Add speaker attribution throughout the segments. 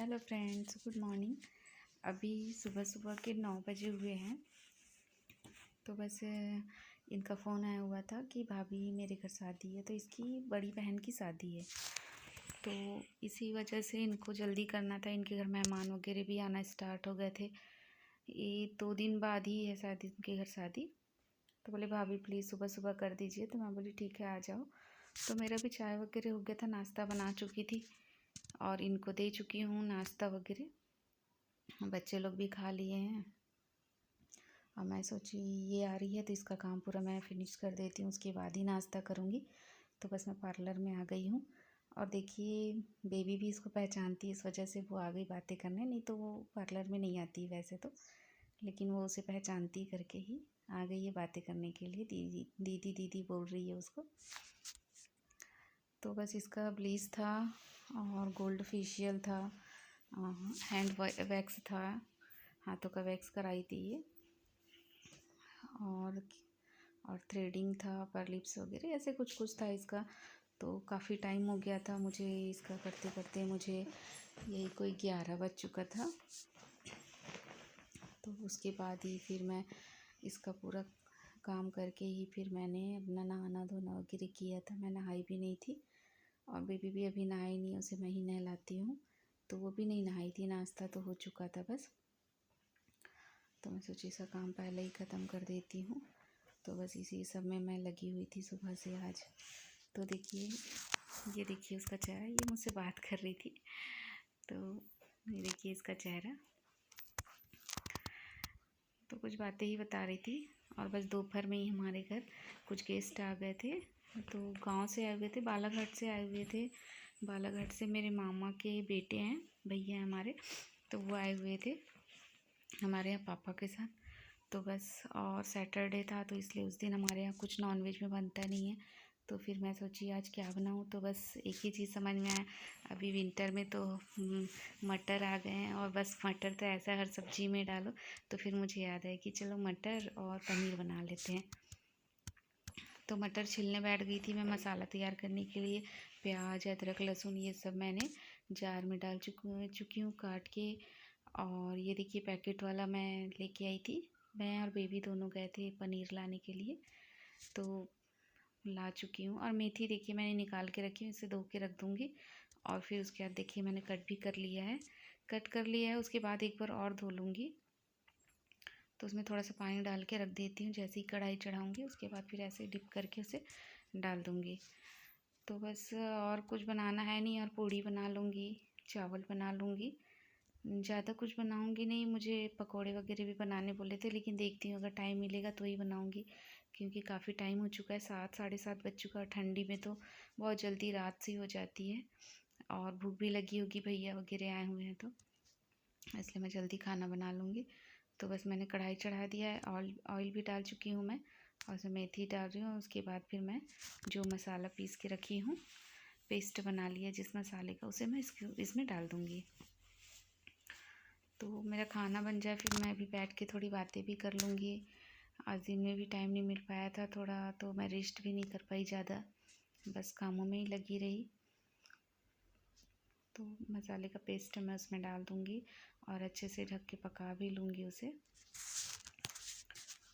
Speaker 1: Hello friends, good morning. अभी सुबह सुबह के 9 बजे हुए हैं। तो बस इनका फ़ोन आया हुआ था कि भाभी मेरे घर शादी है, तो इसकी बड़ी बहन की शादी है। तो इसी वजह से इनको जल्दी करना था। इनके घर मेहमान वगैरह भी आना स्टार्ट हो गए थे। ये 2 दिन बाद ही है शादी, इनके घर शादी। तो बोले भाभी प्लीज़ सुबह सुबह कर दीजिए। तो मैं बोली ठीक है आ जाओ। तो मेरा भी चाय वगैरह हो गया था, नाश्ता बना चुकी थी और इनको दे चुकी हूँ नाश्ता वगैरह। बच्चे लोग भी खा लिए हैं और मैं सोची ये आ रही है तो इसका काम पूरा मैं फिनिश कर देती हूँ, उसके बाद ही नाश्ता करूँगी। तो बस मैं पार्लर में आ गई हूँ और देखिए बेबी भी इसको पहचानती है, इस वजह से वो आ गई बातें करने। नहीं तो वो पार्लर में नहीं आती वैसे तो, लेकिन वो उसे पहचानती करके ही आ गई है बातें करने के लिए। दीदी दीदी दीदी बोल रही है उसको। तो बस इसका ब्लीच था और गोल्ड फेशियल था, हैंड वैक्स था, हाथों का वैक्स कराई थी ये, और थ्रेडिंग था, पर लिप्स वगैरह ऐसे कुछ कुछ था इसका। तो काफ़ी टाइम हो गया था मुझे इसका करते करते, मुझे यही कोई 11 बज चुका था। तो उसके बाद ही फिर मैं इसका पूरा काम करके ही फिर मैंने अपना नहाना धोना वगैरह किया था। मैं नहाई भी नहीं थी और बेबी भी अभी नहाई नहीं, उसे मैं ही नहलाती हूँ। तो वो भी नहीं नहाई थी, नाश्ता तो हो चुका था बस। तो मैं सोची इसका काम पहले ही ख़त्म कर देती हूँ। तो बस इसी सब में मैं लगी हुई थी सुबह से आज। तो देखिए ये देखिए उसका चेहरा, ये मुझसे बात कर रही थी। तो ये देखिए इसका चेहरा, तो कुछ बातें ही बता रही थी। और बस दोपहर में ही हमारे घर कुछ गेस्ट आ गए थे। तो गांव से आए हुए थे, बालाघाट से आए हुए थे। बालाघाट से मेरे मामा के बेटे हैं, भैया हमारे, तो वो आए हुए थे हमारे यहाँ पापा के साथ। तो बस, और सैटरडे था तो इसलिए उस दिन हमारे यहाँ कुछ नॉनवेज में बनता नहीं है। तो फिर मैं सोची आज क्या बनाऊँ। तो बस एक ही चीज़ समझ में आया, अभी विंटर में तो मटर आ गए हैं और बस मटर तो ऐसा हर सब्जी में डालो। तो फिर मुझे याद है कि चलो मटर और पनीर बना लेते हैं। तो मटर छिलने बैठ गई थी मैं मसाला तैयार करने के लिए। प्याज, अदरक, लहसुन ये सब मैंने जार में डाल चुकी हूँ काट के। और ये देखिए पैकेट वाला मैं लेके आई थी, मैं और बेबी दोनों गए थे पनीर लाने के लिए, तो ला चुकी हूँ। और मेथी देखिए मैंने निकाल के रखी हूँ, इसे धो के रख दूँगी। और फिर उसके बाद देखिए मैंने कट भी कर लिया है, उसके बाद एक बार और धो लूँगी। तो उसमें थोड़ा सा पानी डाल के रख देती हूँ, जैसे ही कढ़ाई चढ़ाऊँगी उसके बाद फिर ऐसे डिप करके उसे डाल दूँगी। तो बस और कुछ बनाना है नहीं, और पूड़ी बना लूँगी, चावल बना लूँगी। ज़्यादा कुछ बनाऊँगी नहीं, मुझे पकोड़े वगैरह भी बनाने बोले थे, लेकिन देखती हूँ अगर टाइम मिलेगा तो ही बनाऊँगी, क्योंकि काफ़ी टाइम हो चुका है, 7 साढ़े 7 बज चुका है। ठंडी में तो बहुत जल्दी रात सी हो जाती है और भूख भी लगी होगी, भैया वगैरह आए हुए हैं तो इसलिए मैं जल्दी खाना बना लूँगी। तो बस मैंने कढ़ाई चढ़ा दिया है, ऑयल भी डाल चुकी हूँ मैं, और उसमें मेथी डाल रही हूँ। उसके बाद फिर मैं जो मसाला पीस के रखी हूँ, पेस्ट बना लिया जिस मसाले का, उसे मैं इसमें डाल दूँगी। तो मेरा खाना बन जाए फिर मैं भी बैठ के थोड़ी बातें भी कर लूँगी। आज दिन में भी टाइम नहीं मिल पाया था थोड़ा, तो मैं रेस्ट भी नहीं कर पाई ज़्यादा, बस कामों में ही लगी रही। तो मसाले का पेस्ट मैं उसमें डाल दूँगी और अच्छे से ढक के पका भी लूँगी उसे,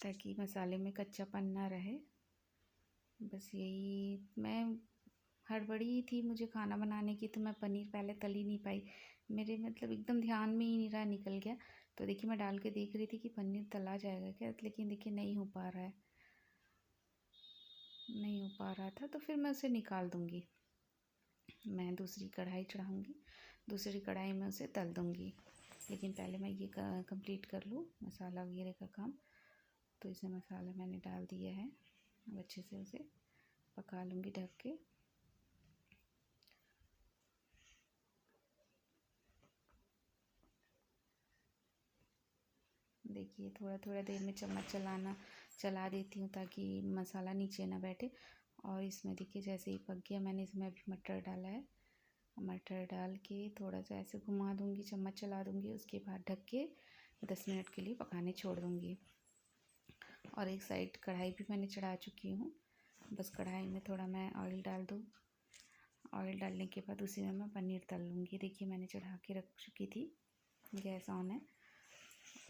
Speaker 1: ताकि मसाले में कच्चापन ना रहे। बस यही, मैं हड़बड़ी थी मुझे खाना बनाने की, तो मैं पनीर पहले तल ही नहीं पाई, मेरे मतलब एकदम ध्यान में ही नहीं रहा, निकल गया। तो देखिए मैं डाल के देख रही थी कि पनीर तला जाएगा क्या, लेकिन देखिए नहीं हो पा रहा है, नहीं हो पा रहा था। तो फिर मैं उसे निकाल दूँगी, मैं दूसरी कढ़ाई चढ़ाऊँगी, दूसरी कढ़ाई में उसे तल दूँगी। लेकिन पहले मैं ये कंप्लीट कर लूँ मसाला वगैरह का काम। तो इसमें मसाला मैंने डाल दिया है, अब अच्छे से उसे पका लूँगी ढक के। देखिए थोड़ा थोड़ा देर में चम्मच चला देती हूँ ताकि मसाला नीचे ना बैठे। और इसमें देखिए जैसे ही पक गया, मैंने इसमें अभी मटर डाला है, मटर डाल के थोड़ा सा ऐसे घुमा दूँगी, चम्मच चला दूँगी, उसके बाद ढक के 10 मिनट के लिए पकाने छोड़ दूँगी। और एक साइड कढ़ाई भी मैंने चढ़ा चुकी हूँ, बस कढ़ाई में थोड़ा मैं ऑयल डाल दूँ ऑयल डालने के बाद उसी में मैं पनीर तल लूँगी। देखिए मैंने चढ़ा के रख चुकी थी, गैस ऑन है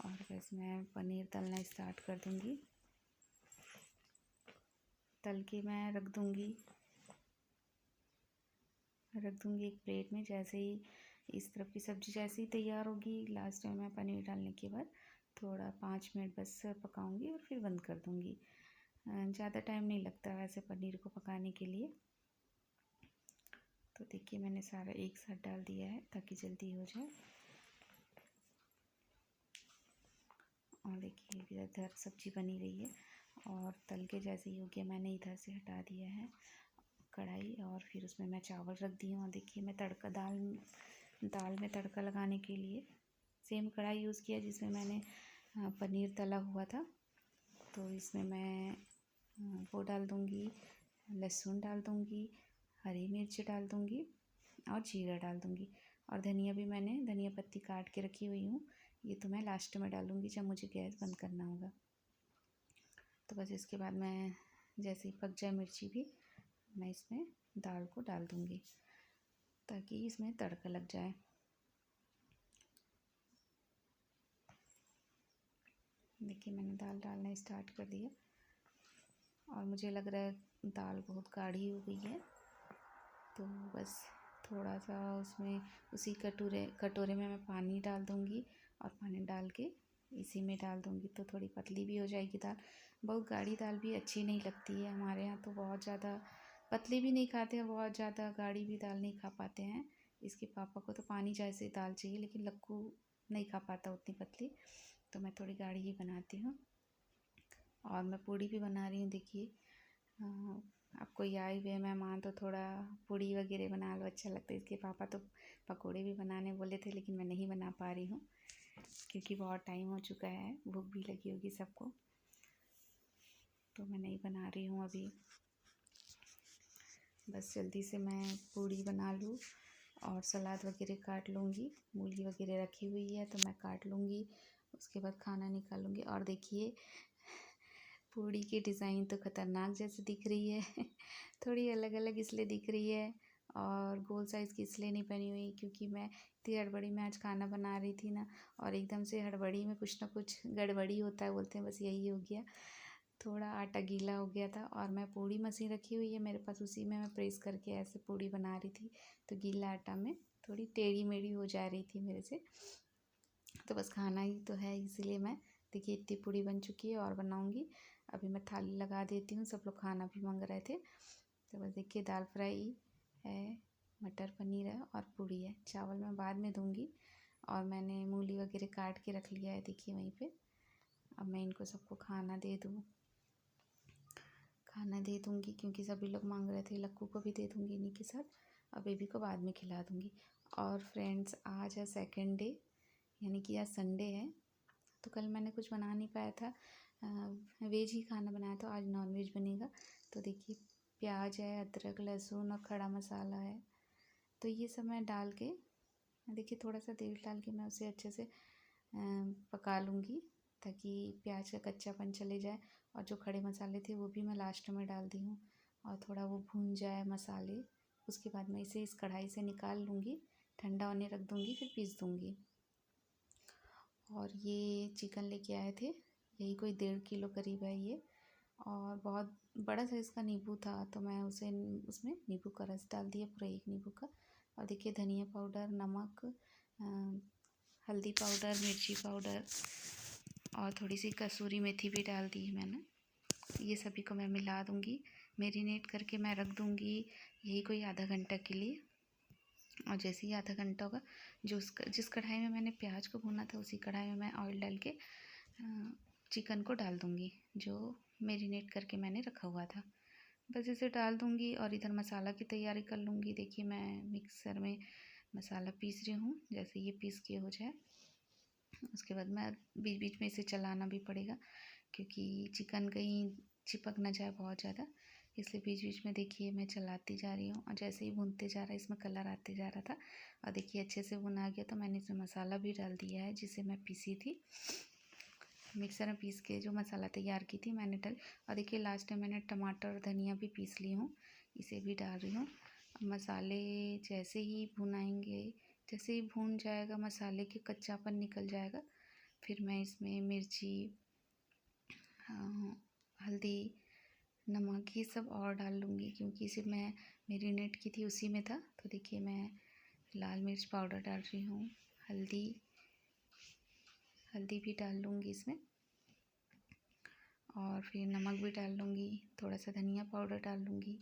Speaker 1: और बस मैं पनीर तलना स्टार्ट कर दूँगी। तल के मैं रख दूँगी एक प्लेट में। जैसे ही इस तरफ की सब्ज़ी जैसे ही तैयार होगी, लास्ट में मैं पनीर डालने के बाद थोड़ा 5 मिनट बस पकाऊंगी और फिर बंद कर दूँगी। ज़्यादा टाइम नहीं लगता वैसे पनीर को पकाने के लिए। तो देखिए मैंने सारा एक साथ डाल दिया है ताकि जल्दी हो जाए। और देखिए इधर सब्ज़ी बनी रही है और तल के जैसे ही हो गया मैंने इधर से हटा दिया है कढ़ाई और फिर उसमें मैं चावल रख दी हूँ। देखिए मैं तड़का दाल में तड़का लगाने के लिए सेम कढ़ाई यूज़ किया जिसमें मैंने पनीर तला हुआ था। तो इसमें मैं वो डाल दूँगी, लहसुन डाल दूँगी, हरी मिर्च डाल दूँगी और जीरा डाल दूँगी। और धनिया भी मैंने धनिया पत्ती काट के रखी हुई हूँ, ये तो मैं लास्ट में डालूँगी जब मुझे गैस बंद करना होगा। तो बस इसके बाद मैं जैसे ही पक जाए मिर्ची भी, मैं इसमें दाल को डाल दूँगी ताकि इसमें तड़का लग जाए। देखिए मैंने दाल डालना स्टार्ट कर दिया और मुझे लग रहा है दाल बहुत गाढ़ी हो गई है, तो बस थोड़ा सा उसमें उसी कटोरे में मैं पानी डाल दूँगी और पानी डाल के इसी में डाल दूँगी तो थोड़ी पतली भी हो जाएगी दाल। बहुत गाढ़ी दाल भी अच्छी नहीं लगती है, हमारे यहाँ तो बहुत ज़्यादा पतली भी नहीं खाते हैं, बहुत ज़्यादा गाढ़ी भी दाल नहीं खा पाते हैं। इसके पापा को तो पानी जैसे दाल चाहिए, लेकिन लक्कू नहीं खा पाता उतनी पतली, तो मैं थोड़ी गाढ़ी ही बनाती हूँ। और मैं पूड़ी भी बना रही हूँ। देखिए आप कोई आए हुए मेहमान तो थोड़ा पूड़ी वगैरह बना लो, अच्छा लगता है। इसके पापा तो पकोड़े भी बनाने बोले थे, लेकिन मैं नहीं बना पा रही हूँ क्योंकि बहुत टाइम हो चुका है, भूख भी लगी होगी सबको, तो मैं नहीं बना रही हूँ अभी। बस जल्दी से मैं पूड़ी बना लूँ और सलाद वगैरह काट लूँगी। मूली वगैरह रखी हुई है तो मैं काट लूँगी, उसके बाद खाना निकालूँगी। और देखिए पूड़ी की डिज़ाइन तो ख़तरनाक जैसे दिख रही है थोड़ी अलग अलग इसलिए दिख रही है और गोल साइज़ की इसलिए नहीं बनी हुई क्योंकि मैं इतनी हड़बड़ी में आज खाना बना रही थी ना, और एकदम से हड़बड़ी में कुछ ना कुछ गड़बड़ी होता है बोलते हैं, बस यही हो गया। थोड़ा आटा गीला हो गया था और मैं पूड़ी मशीन रखी हुई है मेरे पास, उसी में मैं प्रेस करके ऐसे पूड़ी बना रही थी, तो गीला आटा में थोड़ी टेढ़ी मेढ़ी हो जा रही थी मेरे से। तो बस खाना ही तो है, इसीलिए मैं देखिए इतनी पूड़ी बन चुकी है और बनाऊंगी। अभी मैं थाली लगा देती हूँ, सब लोग खाना भी मांग रहे थे। तो बस देखिए दाल फ्राई है, मटर पनीर है और पूड़ी है। चावल मैं बाद में दूँगी और मैंने मूली वगैरह काट के रख लिया है देखिए वहीं पे। अब मैं इनको सबको खाना दे दूँगी क्योंकि सभी लोग मांग रहे थे। लक्कू को भी दे दूँगी इन्हीं के साथ, और बेबी को बाद में खिला दूँगी। और फ्रेंड्स आज है सेकंड डे, यानी कि आज संडे है, तो कल मैंने कुछ बना नहीं पाया था, वेज ही खाना बनाया था, आज नॉन वेज बनेगा। तो देखिए प्याज है, अदरक लहसुन और खड़ा मसाला है, तो ये सब मैं डाल के देखिए थोड़ा सा तेल डाल के मैं उसे अच्छे से पका लूँगी ताकि प्याज का कच्चापन चले जाए। और जो खड़े मसाले थे वो भी मैं लास्ट में डाल दी हूँ और थोड़ा वो भून जाए मसाले, उसके बाद मैं इसे इस कढ़ाई से निकाल लूँगी, ठंडा होने रख दूँगी, फिर पीस दूँगी। और ये चिकन लेके आए थे, यही कोई 1.5 किलो करीब है ये, और बहुत बड़ा साइज़ का नींबू था तो मैं उसमें नींबू का रस डाल दिया, पूरा 1 नींबू का। और देखिए धनिया पाउडर, नमक, हल्दी पाउडर, मिर्ची पाउडर और थोड़ी सी कसूरी मेथी भी डाल दी है मैंने। ये सभी को मैं मिला दूँगी, मैरिनेट करके मैं रख दूँगी यही कोई आधा घंटा के लिए। और जैसे ही आधा घंटा होगा, जिस कढ़ाई में मैंने प्याज को भूना था उसी कढ़ाई में मैं ऑयल डाल के चिकन को डाल दूँगी जो मैरिनेट करके मैंने रखा हुआ था। बस इसे डाल दूँगी और इधर मसाला की तैयारी कर लूँगी। देखिए मैं मिक्सर में मसाला पीस रही हूँ, जैसे ये पीस के हो जाए उसके बाद मैं बीच बीच में इसे चलाना भी पड़ेगा क्योंकि चिकन कहीं चिपक ना जाए बहुत ज़्यादा, इसलिए बीच बीच में देखिए मैं चलाती जा रही हूँ। और जैसे ही भूनते जा रहा है इसमें कलर आते जा रहा था और देखिए अच्छे से भुन आ गया, तो मैंने इसमें मसाला भी डाल दिया है जिसे मैं पीसी थी, मिक्सर में पीस के जो मसाला तैयार की थी मैंने डाल। और देखिए लास्ट में मैंने टमाटर और धनिया भी पीस ली हूँ, इसे भी डाल रही हूँ। मसाले जैसे ही भुनाएंगे, जैसे ही भून जाएगा मसाले के कच्चापन निकल जाएगा, फिर मैं इसमें मिर्ची, हल्दी, नमक ये सब और डाल लूँगी, क्योंकि इसे मैं मैरिनेट की थी उसी में था। तो देखिए मैं लाल मिर्च पाउडर डाल रही हूँ, हल्दी भी डाल लूँगी इसमें, और फिर नमक भी डाल लूँगी, थोड़ा सा धनिया पाउडर डाल लूँगी,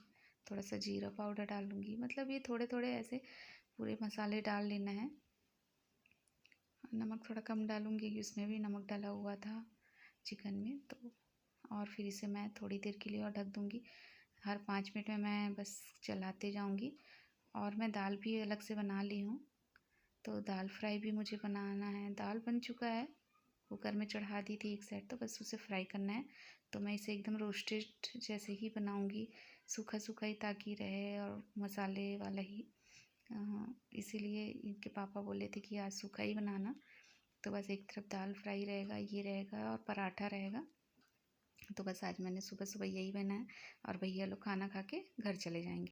Speaker 1: थोड़ा सा जीरा पाउडर डाल लूँगी। मतलब ये थोड़े थोड़े ऐसे पूरे मसाले डाल लेना है। नमक थोड़ा कम डालूँगी क्योंकि उसमें भी नमक डाला हुआ था चिकन में। तो और फिर इसे मैं थोड़ी देर के लिए और ढक दूँगी। हर 5 मिनट में मैं बस चलाते जाऊँगी। और मैं दाल भी अलग से बना ली हूँ, तो दाल फ्राई भी मुझे बनाना है। दाल बन चुका है, कुकर में चढ़ा दी थी एक साइड, तो बस उसे फ्राई करना है। तो मैं इसे एकदम रोस्टेड जैसे ही बनाऊँगी, सूखा सूखा ही ताकि रहे और मसाले वाला ही। इसीलिए इनके पापा बोले थे कि आज सूखा ही बनाना। तो बस एक तरफ दाल फ्राई रहेगा, ये रहेगा और पराठा रहेगा। तो बस आज मैंने सुबह सुबह यही बनाया और भैया लोग खाना खा के घर चले जाएंगे।